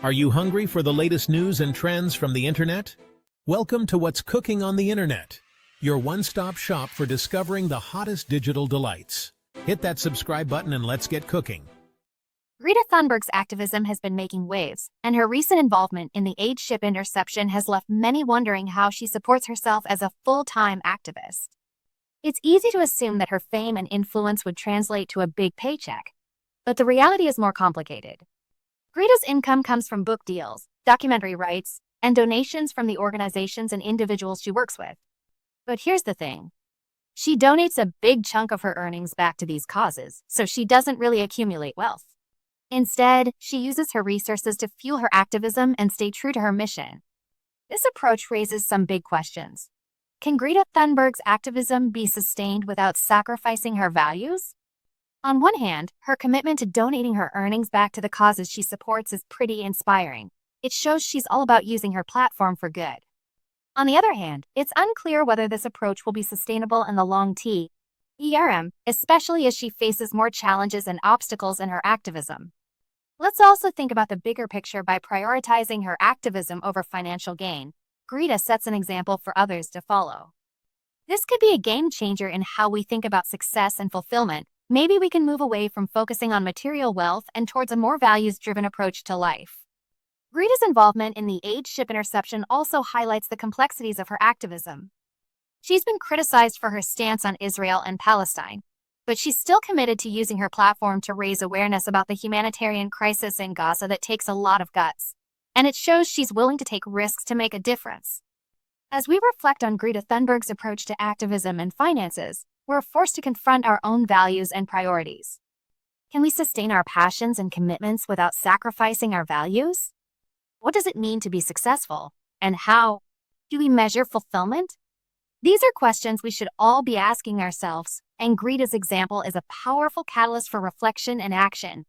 Are you hungry for the latest news and trends from the internet? Welcome to What's Cooking on the Internet, your one-stop shop for discovering the hottest digital delights. Hit that subscribe button and let's get cooking. Greta Thunberg's activism has been making waves, and her recent involvement in the aid ship interception has left many wondering how she supports herself as a full-time activist. It's easy to assume that her fame and influence would translate to a big paycheck, but the reality is more complicated. Greta's income comes from book deals, documentary rights, and donations from the organizations and individuals she works with. But here's the thing. She donates a big chunk of her earnings back to these causes, so she doesn't really accumulate wealth. Instead, she uses her resources to fuel her activism and stay true to her mission. This approach raises some big questions. Can Greta Thunberg's activism be sustained without sacrificing her values? On one hand, her commitment to donating her earnings back to the causes she supports is pretty inspiring. It shows she's all about using her platform for good. On the other hand, it's unclear whether this approach will be sustainable in the long term, especially as she faces more challenges and obstacles in her activism. Let's also think about the bigger picture. By prioritizing her activism over financial gain, Greta sets an example for others to follow. This could be a game changer in how we think about success and fulfillment. Maybe we can move away from focusing on material wealth and towards a more values-driven approach to life. Greta's involvement in the aid ship interception also highlights the complexities of her activism. She's been criticized for her stance on Israel and Palestine, but she's still committed to using her platform to raise awareness about the humanitarian crisis in Gaza that takes a lot of guts, and it shows she's willing to take risks to make a difference. As we reflect on Greta Thunberg's approach to activism and finances, we're forced to confront our own values and priorities. Can we sustain our passions and commitments without sacrificing our values? What does it mean to be successful? And how do we measure fulfillment? These are questions we should all be asking ourselves, and Greta's example is a powerful catalyst for reflection and action.